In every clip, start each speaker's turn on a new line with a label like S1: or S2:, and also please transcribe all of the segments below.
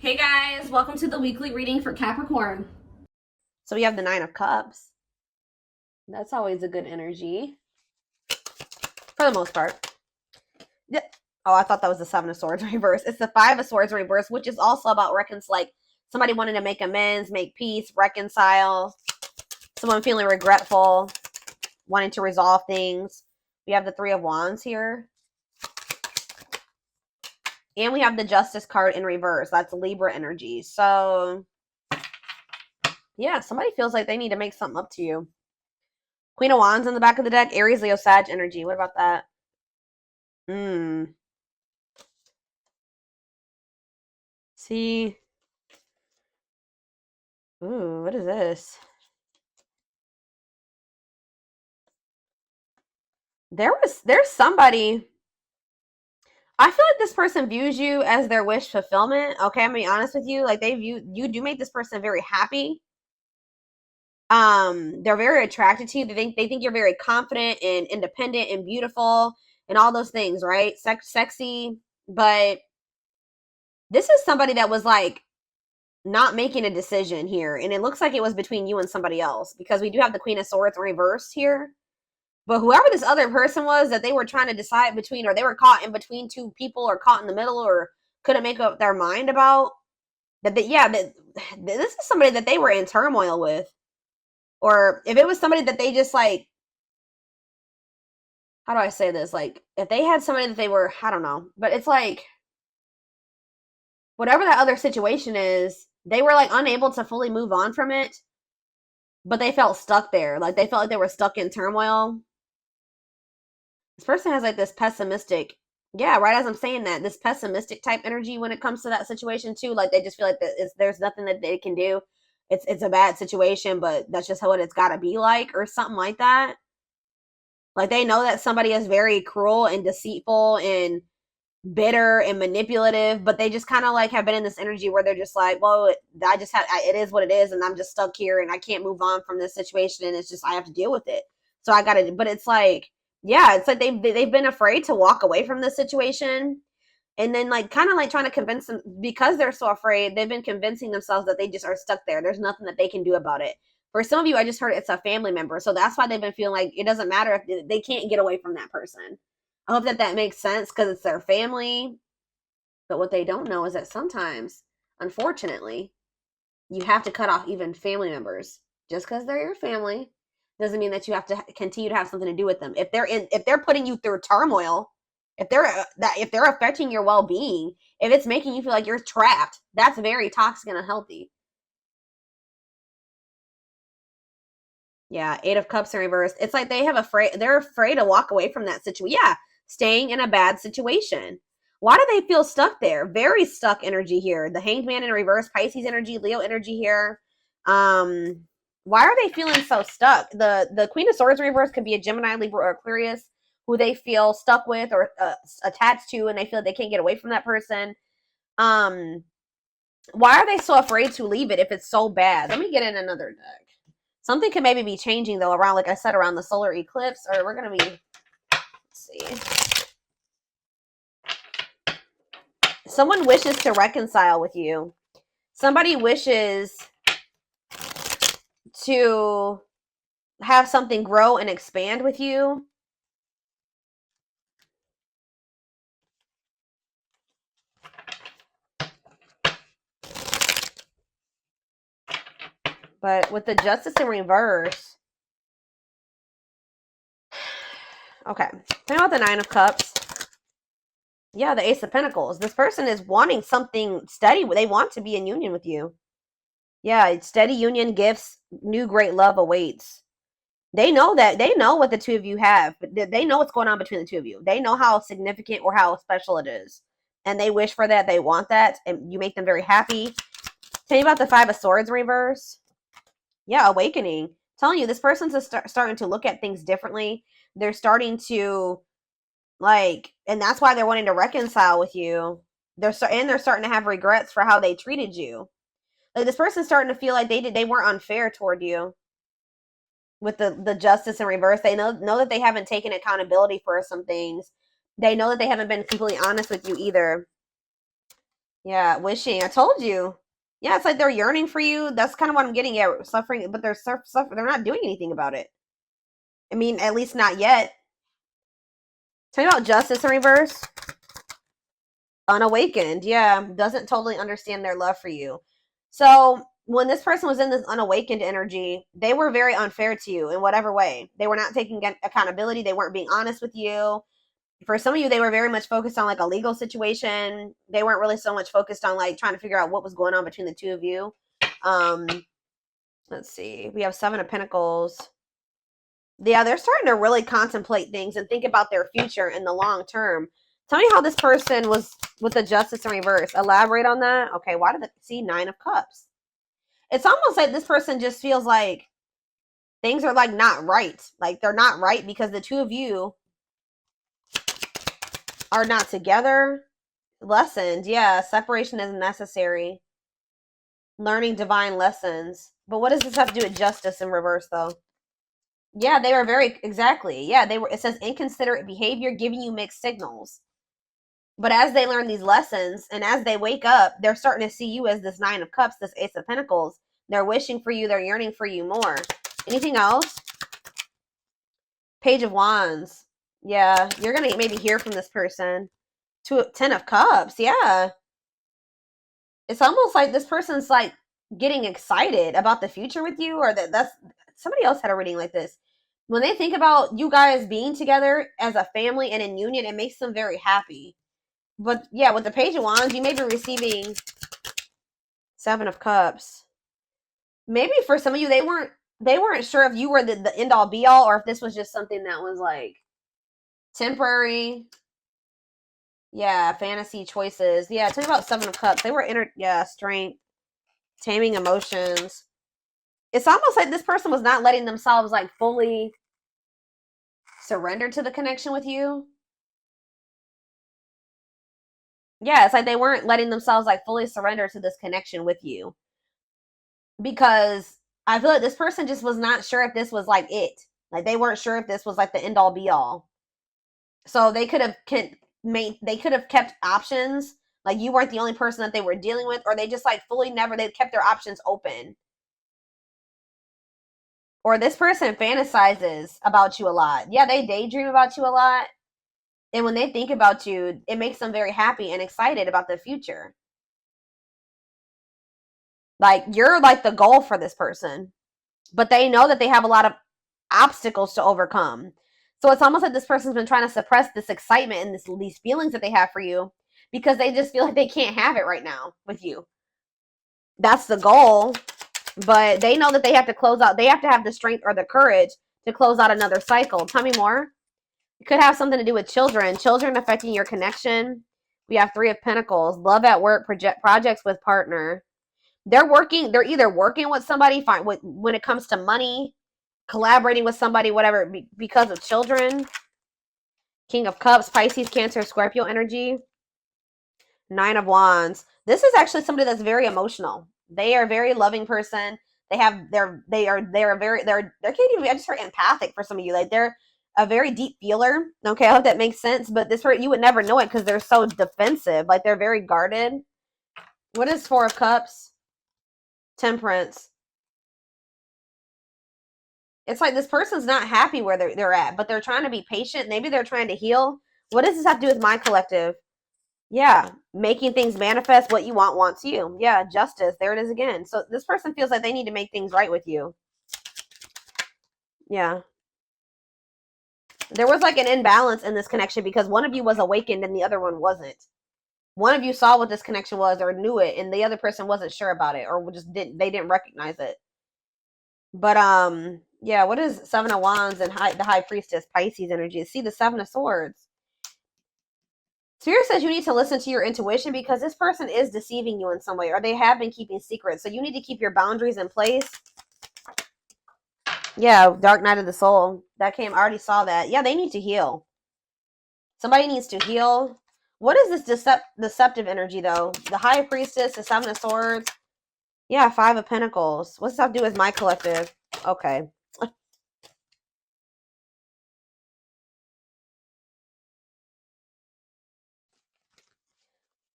S1: Hey guys, welcome to the weekly reading for Capricorn.
S2: So we have the Nine of Cups. That's always a good energy. For the most part. Yeah. Oh, I thought that was the Seven of Swords reverse. It's the Five of Swords reverse, which is also about like somebody wanting to make amends, make peace, reconcile. Someone feeling regretful, wanting to resolve things. We have the Three of Wands here. And we have the Justice card in reverse. That's Libra energy. So, yeah, somebody feels like they need to make something up to you. Queen of Wands in the back of the deck. Aries, Leo, Sag energy. What about that? See. Ooh, what is this? There's somebody. I feel like this person views you as their wish fulfillment. Okay, I'm gonna be honest with you. Like you do make this person very happy. They're very attracted to you. They think you're very confident and independent and beautiful and all those things, right? Sexy, but this is somebody that was like not making a decision here, and it looks like it was between you and somebody else because we do have the Queen of Swords reversed here. But whoever this other person was that they were trying to decide between, or they were caught in between two people, or caught in the middle, or couldn't make up their mind about, that this is somebody that they were in turmoil with. Or if it was somebody that they just like, how do I say this? Like, if they had somebody that they were, I don't know, but it's like, whatever that other situation is, they were like unable to fully move on from it, but they felt stuck there. Like, they felt like they were stuck in turmoil. This person has like this pessimistic, yeah, right as I'm saying that, this pessimistic type energy when it comes to that situation too. Like, they just feel like there's nothing that they can do. It's a bad situation, but that's just how it's got to be like, or something like that. Like, they know that somebody is very cruel and deceitful and bitter and manipulative, but they just kind of like have been in this energy where they're just like, well, it is what it is, and I'm just stuck here and I can't move on from this situation, and it's just, I have to deal with it. So I gotta, but it's like, yeah, it's like they've been afraid to walk away from this situation, and then like kind of like trying to convince them, because they're so afraid, they've been convincing themselves that they just are stuck there. There's nothing that they can do about it. For some of you, I just heard it's a family member, so that's why they've been feeling like it doesn't matter if they can't get away from that person. I hope that makes sense, because it's their family. But what they don't know is that sometimes, unfortunately, you have to cut off even family members. Just because they're your family doesn't mean that you have to continue to have something to do with them. If they're putting you through turmoil, if they're affecting your well-being, if it's making you feel like you're trapped, that's very toxic and unhealthy. Yeah, Eight of Cups in reverse. It's like they're afraid to walk away from that situation. Yeah, staying in a bad situation. Why do they feel stuck there? Very stuck energy here. The Hanged Man in reverse, Pisces energy, Leo energy here. Why are they feeling so stuck? The Queen of Swords in reverse could be a Gemini, Libra, or Aquarius who they feel stuck with or attached to, and they feel like they can't get away from that person. Why are they so afraid to leave it if it's so bad? Let me get in another deck. Something could maybe be changing, though, around, like I said, around the solar eclipse. Or we're going to be, let's see. Someone wishes to reconcile with you. Somebody wishes to have something grow and expand with you. But with the Justice in reverse, okay, think about the Nine of Cups. Yeah, the Ace of Pentacles. This person is wanting something steady. They want to be in union with you. Yeah, it's steady union, gifts, new great love awaits. They know what the two of you have. They know what's going on between the two of you. They know how significant or how special it is. And they wish for that. They want that. And you make them very happy. Tell me about the Five of Swords reverse. Yeah, awakening. Telling you, this person's starting to look at things differently. They're starting to, like, and that's why they're wanting to reconcile with you. They're starting to have regrets for how they treated you. Like, this person's starting to feel like they weren't unfair toward you. With the Justice in reverse, they know that they haven't taken accountability for some things. They know that they haven't been completely honest with you either. Yeah, wishing. I told you. Yeah, it's like they're yearning for you. That's kind of what I'm getting at. Suffering, but they're suffering. They're not doing anything about it. I mean, at least not yet. Tell me about justice in reverse. Unawakened. Yeah, doesn't totally understand their love for you. So when this person was in this unawakened energy, they were very unfair to you in whatever way. They were not taking accountability. They weren't being honest with you. For some of you, they were very much focused on like a legal situation. They weren't really so much focused on like trying to figure out what was going on between the two of you. Um, let's see. We have Seven of Pentacles. Yeah, they're starting to really contemplate things and think about their future in the long term. Tell me how this person was with the Justice in reverse. Elaborate on that. Okay, why did it see Nine of Cups? It's almost like this person just feels like things are like not right. Like they're not right because the two of you are not together. Lessons, yeah, separation is necessary. Learning divine lessons. But what does this have to do with justice in reverse though? Yeah, they were very exactly. Yeah, they were. It says inconsiderate behavior, giving you mixed signals. But as they learn these lessons and as they wake up, they're starting to see you as this Nine of Cups, this Ace of Pentacles. They're wishing for you. They're yearning for you more. Anything else? Page of Wands. Yeah, you're gonna maybe hear from this person. Ten of Cups. Yeah, it's almost like this person's like getting excited about the future with you, or that's somebody else had a reading like this. When they think about you guys being together as a family and in union, it makes them very happy. But yeah, with the Page of Wands, you may be receiving Seven of Cups. Maybe for some of you, they weren't sure if you were the end all be all, or if this was just something that was like temporary. Yeah, fantasy choices. Yeah, tell me about Seven of Cups. They were strength, taming emotions. It's almost like this person was not letting themselves like fully surrender to the connection with you. Yeah, it's like they weren't letting themselves like fully surrender to this connection with you. Because I feel like this person just was not sure if this was like it. Like they weren't sure if this was like the end all be all. So they could have kept options. Like you weren't the only person that they were dealing with, or they just like fully never they kept their options open. Or this person fantasizes about you a lot. Yeah, they daydream about you a lot. And when they think about you, it makes them very happy and excited about the future. Like you're like the goal for this person, but they know that they have a lot of obstacles to overcome. So it's almost like this person's been trying to suppress this excitement and these feelings that they have for you because they just feel like they can't have it right now with you. That's the goal, but they know that they have to close out. They have to have the strength or the courage to close out another cycle. Tell me more. It could have something to do with children affecting your connection. We have Three of Pentacles, love at work, projects with partner. They're either working with somebody when it comes to money, collaborating with somebody, whatever, because of children. King of Cups, Pisces, Cancer, Scorpio energy. Nine of Wands. This is actually somebody that's very emotional. They are a very loving person. They're I just heard empathic for some of you. Like they're a very deep feeler. Okay, I hope that makes sense. But you would never know it because they're so defensive. Like they're very guarded. What is Four of Cups? Temperance. It's like this person's not happy where they're at, but they're trying to be patient. Maybe they're trying to heal. What does this have to do with my collective? Yeah, making things manifest. What you want wants you. Yeah, justice. There it is again. So this person feels like they need to make things right with you. Yeah. There was like an imbalance in this connection because one of you was awakened and the other one wasn't. One of you saw what this connection was or knew it, and the other person wasn't sure about it or just didn't recognize it. But yeah, what is Seven of Wands and the High Priestess Pisces energy? See the Seven of Swords. Spirit says you need to listen to your intuition because this person is deceiving you in some way, or they have been keeping secrets. So you need to keep your boundaries in place. Yeah, Dark Night of the Soul. That came, I already saw that. Yeah, they need to heal. Somebody needs to heal. What is this deceptive energy, though? The High Priestess, the Seven of Swords. Yeah, Five of Pentacles. What's that have to do with my collective? Okay.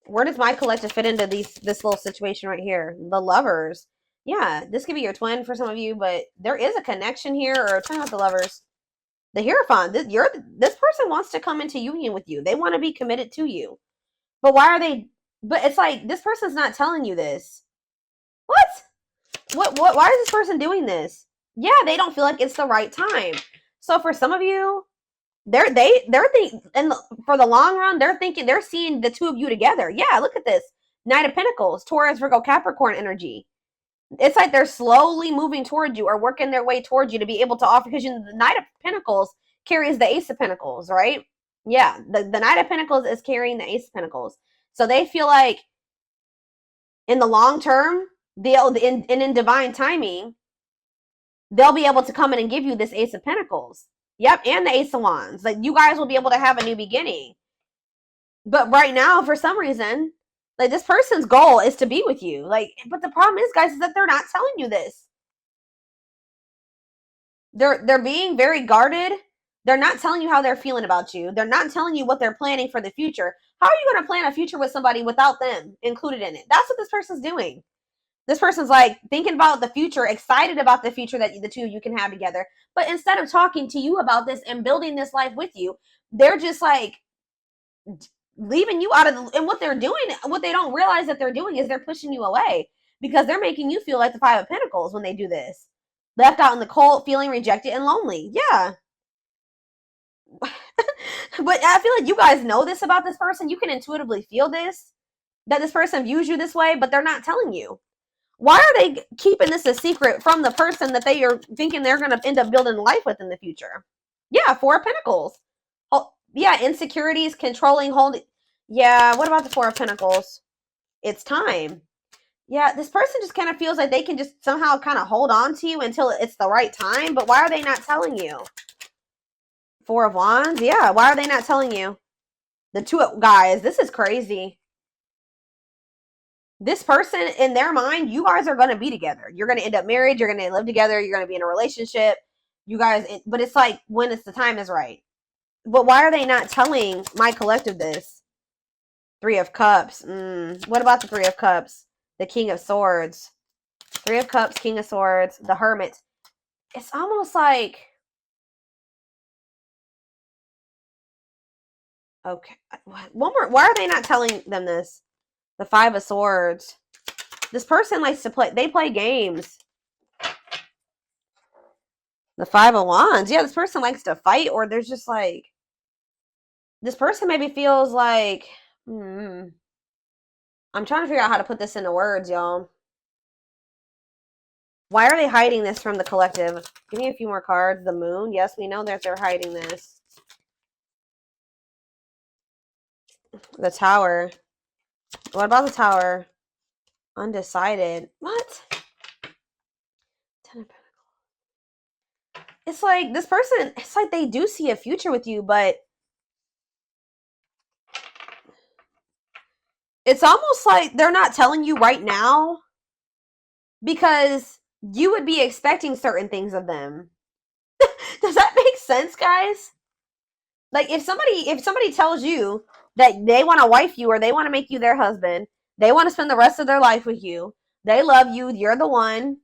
S2: Where does my collective fit into this little situation right here? The Lovers. Yeah, this could be your twin for some of you, but there is a connection here, or turn out the Lovers. The Hierophant. This person wants to come into union with you. They want to be committed to you. But why are they? But it's like this person's not telling you this. What? Why is this person doing this? Yeah, they don't feel like it's the right time. So for some of you, they're thinking, and for the long run, they're seeing the two of you together. Yeah, look at this. Knight of Pentacles, Taurus, Virgo, Capricorn energy. It's like they're slowly moving towards you or working their way towards you to be able to offer, because the Knight of Pentacles carries the Ace of Pentacles, right? Yeah, the Knight of Pentacles is carrying the Ace of Pentacles. So they feel like in the long term, in divine timing, they'll be able to come in and give you this Ace of Pentacles. Yep, and the Ace of Wands. Like, you guys will be able to have a new beginning. But right now, for some reason, like, this person's goal is to be with you. Like, but the problem is, guys, is that they're not telling you this. They're being very guarded. They're not telling you how they're feeling about you. They're not telling you what they're planning for the future. How are you going to plan a future with somebody without them included in it? That's what this person's doing. This person's like thinking about the future, excited about the future that the two of you can have together. But instead of talking to you about this and building this life with you, they're just like leaving you out of the, and what they're doing, what they don't realize that they're doing is they're pushing you away, because they're making you feel like the Five of Pentacles when they do this. Left out in the cold, feeling rejected and lonely. Yeah. But I feel like you guys know this about this person. You can intuitively feel this, that this person views you this way, but they're not telling you. Why are they keeping this a secret from the person that they are thinking they're going to end up building life with in the future? Yeah, Four of Pentacles. Oh, yeah, insecurities, controlling, holding. Yeah, what about the Four of Pentacles? It's time. Yeah, this person just kind of feels like they can just somehow kind of hold on to you until it's the right time. But why are they not telling you? Four of Wands. Yeah, why are they not telling you? The two of, guys, this is crazy. This person, in their mind, you guys are going to be together. You're going to end up married. You're going to live together. You're going to be in a relationship. You guys, but it's like when it's the time is right. But why are they not telling my collective this? Three of Cups. What about the Three of Cups? The King of Swords. Three of Cups, King of Swords, the Hermit. It's almost like, okay, one more. Why are they not telling them this? The Five of Swords. This person likes to play. They play games. The Five of Wands. Yeah, this person likes to fight, or there's just like, this person maybe feels like, I'm trying to figure out how to put this into words, y'all. Why are they hiding this from the collective? Give me a few more cards. The Moon. Yes, we know that they're hiding this. The Tower. What about the Tower? Undecided. What? Ten of Pentacles. It's like this person, it's like they do see a future with you, but it's almost like they're not telling you right now because you would be expecting certain things of them. Does that make sense, guys? Like, if somebody tells you that they want to wife you or they want to make you their husband, they want to spend the rest of their life with you, they love you, you're the one.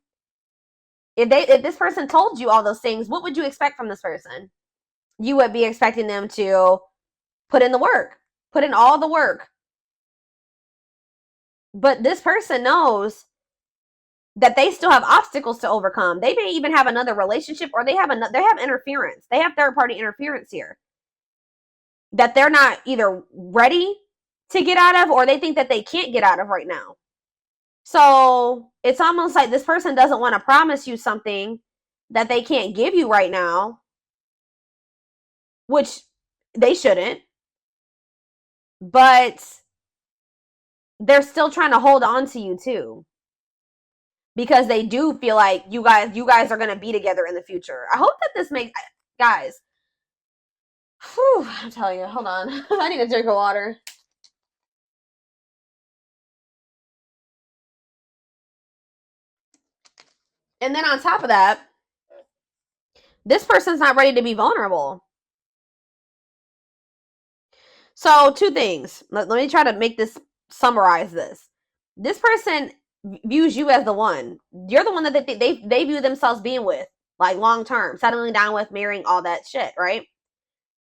S2: If this person told you all those things, what would you expect from this person? You would be expecting them to put in the work, put in all the work. But this person knows that they still have obstacles to overcome. They may even have another relationship, or they have interference. They have third-party interference here that they're not either ready to get out of, or they think that they can't get out of right now. So it's almost like this person doesn't want to promise you something that they can't give you right now, which they shouldn't. But they're still trying to hold on to you too, because they do feel like you guys are going to be together in the future. I hope that this makes, guys. Whew, I'm telling you, hold on. I need a drink of water. And then on top of that, this person's not ready to be vulnerable. So two things. Let me try to make this summarize this. This person views you as the one. You're the one that they view themselves being with, like long term, settling down with, marrying, all that shit, right?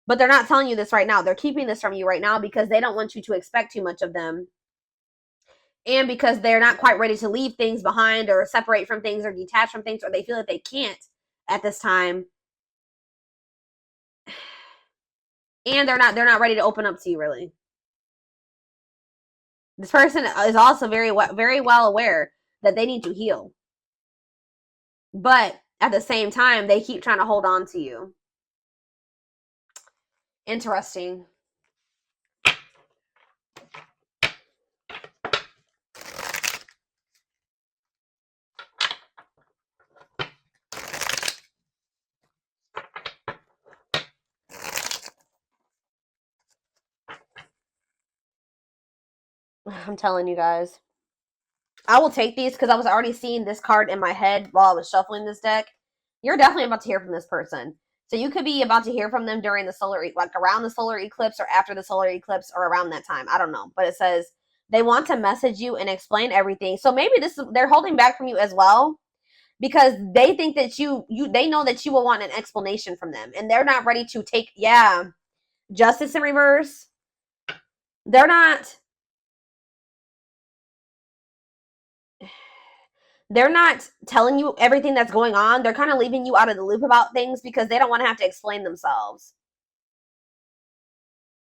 S2: But they're not telling you this right now. They're keeping this from you right now because they don't want you to expect too much of them. And because they're not quite ready to leave things behind or separate from things or detach from things, or they feel that they can't at this time. And they're not ready to open up to you, really. This person is also very well aware that they need to heal. But at the same time, they keep trying to hold on to you. Interesting. I'm telling you guys. I will take these because I was already seeing this card in my head while I was shuffling this deck. You're definitely about to hear from this person. So you could be about to hear from them during the solar, like around the solar eclipse or after the solar eclipse or around that time. I don't know. But it says they want to message you and explain everything. So maybe they're holding back from you as well because they think that they know that you will want an explanation from them. And they're not ready to take, justice in reverse. They're not telling you everything that's going on. They're kind of leaving you out of the loop about things because they don't want to have to explain themselves.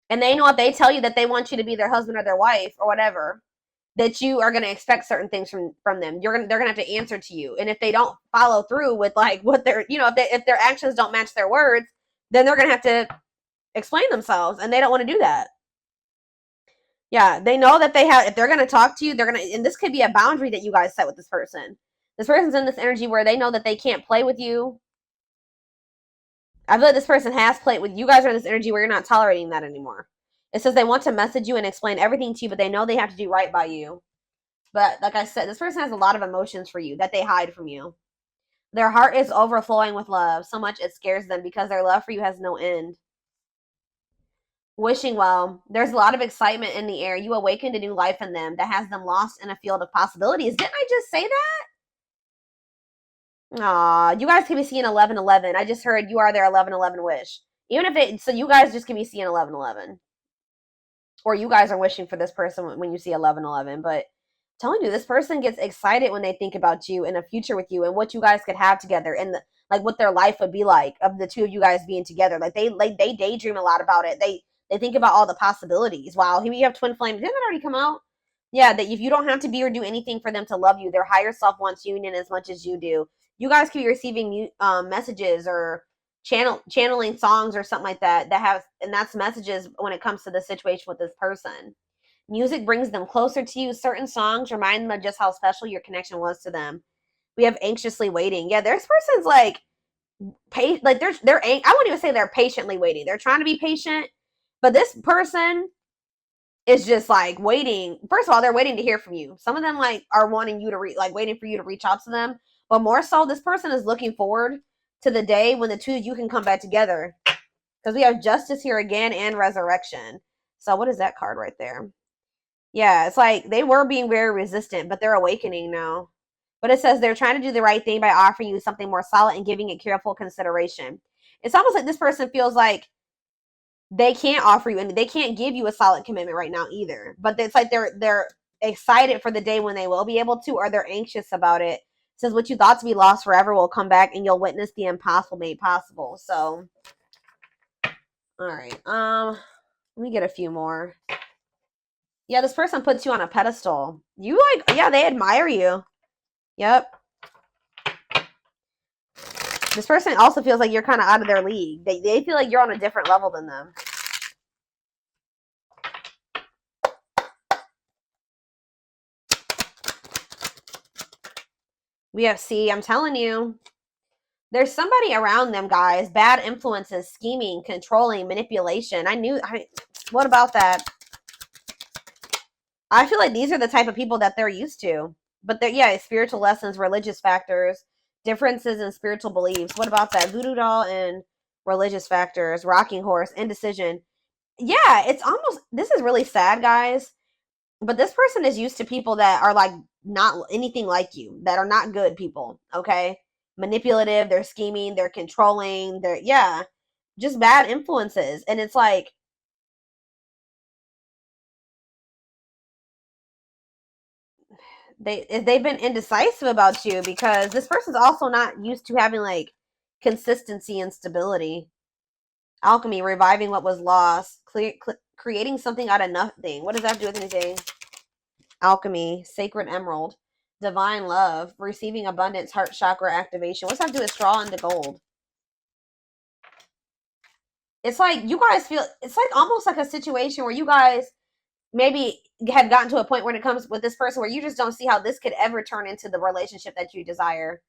S2: And they know if they tell you that they want you to be their husband or their wife or whatever, that you are going to expect certain things from them. They're going to have to answer to you. And if they don't follow through with like what they're, if their actions don't match their words, then they're going to have to explain themselves. And they don't want to do that. Yeah, they know that if they're going to talk to you, and this could be a boundary that you guys set with this person. This person's in this energy where they know that they can't play with you. I feel like this person has played with you. Guys are in this energy where you're not tolerating that anymore. It says they want to message you and explain everything to you, but they know they have to do right by you. But like I said, this person has a lot of emotions for you that they hide from you. Their heart is overflowing with love, so much it scares them because their love for you has no end. Wishing well. There's a lot of excitement in the air. You awakened a new life in them that has them lost in a field of possibilities. Didn't I just say that? Aw, you guys can be seeing 1111. I just heard you are their 1111 wish. Even if so you guys just can be seeing 1111. Or you guys are wishing for this person when you see 1111. But I'm telling you, this person gets excited when they think about you and a future with you and what you guys could have together and what their life would be like of the two of you guys being together. They daydream a lot about it. They think about all the possibilities. Wow, here we have twin flames. Didn't that already come out? Yeah, that if you don't have to be or do anything for them to love you, their higher self wants union as much as you do. You guys could be receiving messages or channeling songs or something like that and that's messages when it comes to the situation with this person. Music brings them closer to you. Certain songs remind them of just how special your connection was to them. We have anxiously waiting. Yeah, this person's I wouldn't even say they're patiently waiting. They're trying to be patient, but this person is just waiting. First of all, they're waiting to hear from you. Some of them are wanting you to waiting for you to reach out to them. But more so, this person is looking forward to the day when the two of you can come back together. Because we have justice here again and resurrection. So what is that card right there? Yeah, it's they were being very resistant, but they're awakening now. But it says they're trying to do the right thing by offering you something more solid and giving it careful consideration. It's almost like this person feels like they can't offer you, and they can't give you a solid commitment right now either. But it's they're excited for the day when they will be able to, or they're anxious about it. It says what you thought to be lost forever will come back, and you'll witness the impossible made possible. So, all right. Let me get a few more. Yeah, this person puts you on a pedestal. You they admire you. Yep. This person also feels like you're kind of out of their league. They feel like you're on a different level than them. I'm telling you. There's somebody around them, guys. Bad influences, scheming, controlling, manipulation. What about that? I feel like these are the type of people that they're used to. But spiritual lessons, religious factors, differences in spiritual beliefs. What about that? Voodoo doll and religious factors, rocking horse, indecision. Yeah, it's almost, this is really sad, guys. But this person is used to people that are like not anything like you, that are not good people, okay? Manipulative, they're scheming, they're controlling, they're, yeah, just bad influences. And it's like, they've been indecisive about you because this person's also not used to having like consistency and stability. Alchemy, reviving what was lost, creating something out of nothing. What does that have to do with anything? Alchemy, sacred emerald, divine love, receiving abundance, heart chakra activation. What's that have to do with straw into gold? It's like you guys feel, it's like almost like a situation where you guys maybe have gotten to a point when it comes with this person where you just don't see how this could ever turn into the relationship that you desire.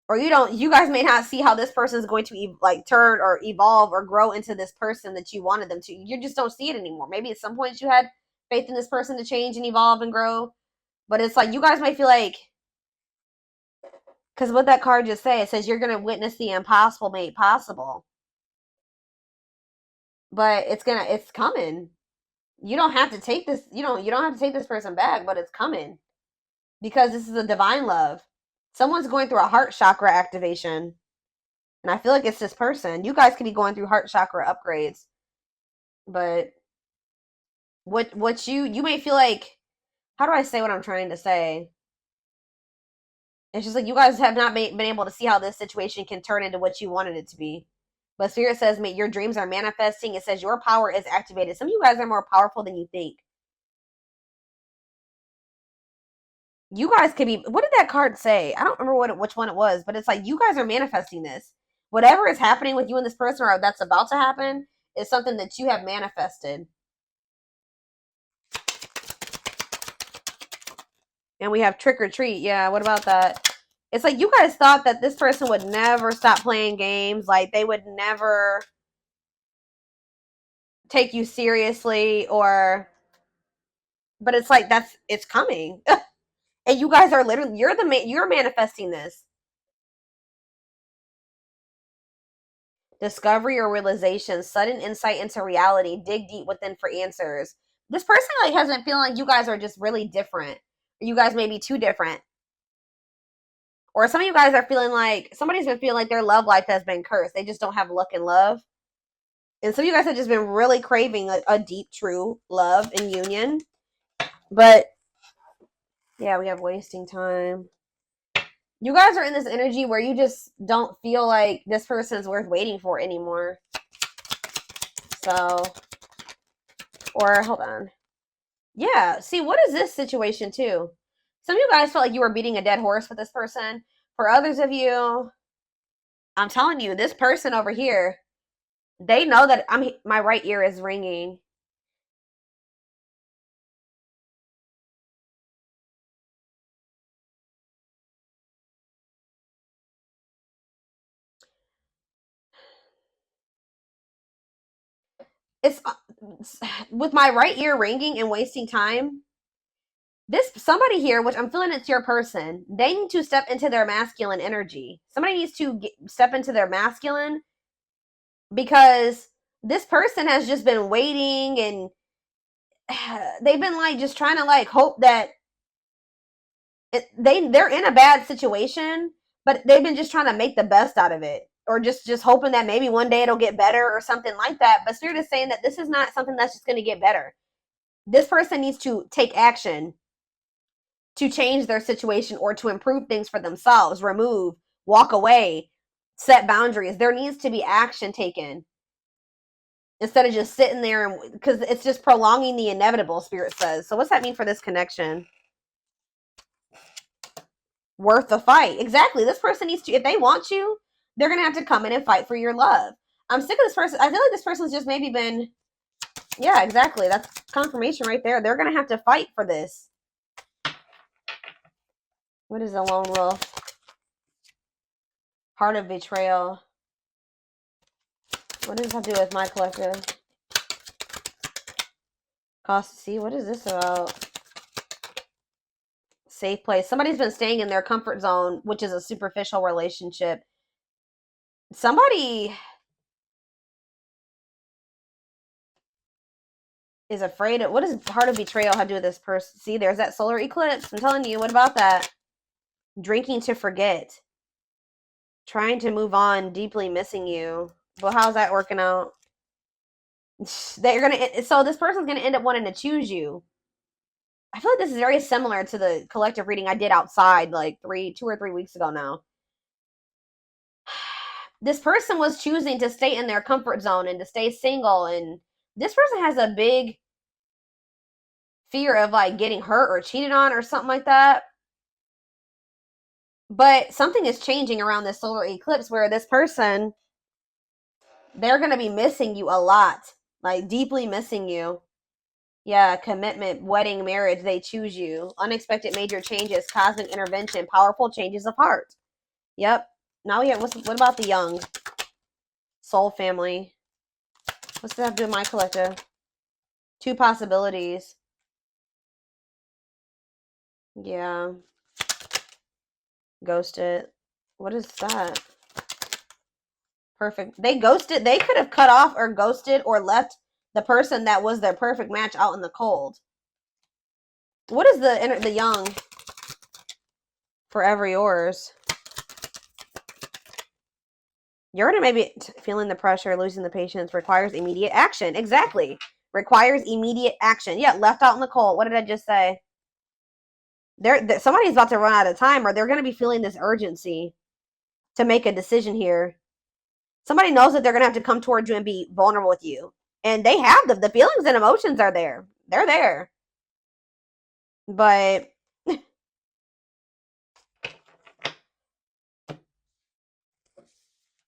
S2: Or you guys may not see how this person is going to like turn or evolve or grow into this person that you wanted them to. You just don't see it anymore. Maybe at some point you had faith in this person to change and evolve and grow, but it's like you guys might feel like, because what that card just say, it says you're going to witness the impossible made possible. But it's coming. You don't have to take this, you don't have to take this person back, but it's coming. Because this is a divine love. Someone's going through a heart chakra activation. And I feel like it's this person. You guys could be going through heart chakra upgrades. But what you may feel like, how do I say what I'm trying to say? It's just like you guys have not been able to see how this situation can turn into what you wanted it to be. But Spirit says, your dreams are manifesting. It says your power is activated. Some of you guys are more powerful than you think. You guys could be, what did that card say? I don't remember which one it was, but it's like you guys are manifesting this. Whatever is happening with you and this person or that's about to happen is something that you have manifested. And we have trick or treat. Yeah, what about that? It's like you guys thought that this person would never stop playing games. Like they would never take you seriously but it's like it's coming. And you guys are literally, you're manifesting this. Discovery or realization, sudden insight into reality, dig deep within for answers. This person like has been feeling like you guys are just really different. You guys may be too different. Or some of you guys are feeling like somebody's been feeling like their love life has been cursed. They just don't have luck in love. And some of you guys have just been really craving a deep, true love and union. But yeah, we have wasting time. You guys are in this energy where you just don't feel like this person's worth waiting for anymore. So, or hold on. Yeah, see, what is this situation too? Some of you guys felt like you were beating a dead horse with this person. For others of you, I'm telling you, this person over here, they know that my right ear is ringing. It's with my right ear ringing and wasting time. This somebody here, which I'm feeling it's your person, they need to step into their masculine energy. Somebody needs to step into their masculine because this person has just been waiting and they've been like just trying to like hope that they're in a bad situation, but they've been just trying to make the best out of it, or just hoping that maybe one day it'll get better or something like that. But Spirit is saying that this is not something that's just going to get better. This person needs to take action to change their situation or to improve things for themselves, remove, walk away, set boundaries. There needs to be action taken instead of just sitting there, because it's just prolonging the inevitable, Spirit says. So what's that mean for this connection? Worth the fight. Exactly. This person needs to, if they want you, they're going to have to come in and fight for your love. I'm sick of this person. I feel like this person's just maybe been, yeah, exactly. That's confirmation right there. They're going to have to fight for this. What is a lone wolf? Heart of betrayal. What does that do with my collective? Cost. See, what is this about? Safe place. Somebody's been staying in their comfort zone, which is a superficial relationship. Somebody is afraid of, what does heart of betrayal have to do with this person? See, there's that solar eclipse. I'm telling you, what about that? Drinking to forget. Trying to move on, deeply missing you. Well, how's that working out? That you're gonna, so this person's gonna end up wanting to choose you. I feel like this is very similar to the collective reading I did outside like 2 or 3 weeks ago now. This person was choosing to stay in their comfort zone and to stay single, and this person has a big fear of like getting hurt or cheated on or something like that. But something is changing around this solar eclipse where this person, they're going to be missing you a lot, like deeply missing you. Yeah, commitment, wedding, marriage, they choose you. Unexpected major changes, cosmic intervention, powerful changes of heart. Yep. Now we have, what about the young? Soul family. What's that have to do with my collective? 2 possibilities. Yeah. Ghosted. What is that? Perfect. They ghosted. They could have cut off or ghosted or left the person that was their perfect match out in the cold. What is the young? Forever yours. You're gonna maybe feeling the pressure, losing the patience, requires immediate action. Exactly. Requires immediate action. Yeah, left out in the cold. What did I just say? Somebody's about to run out of time, or they're gonna be feeling this urgency to make a decision here. Somebody knows that they're gonna have to come towards you and be vulnerable with you, and they have the feelings and emotions are there. They're there, but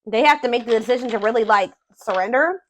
S2: they have to make the decision to really like surrender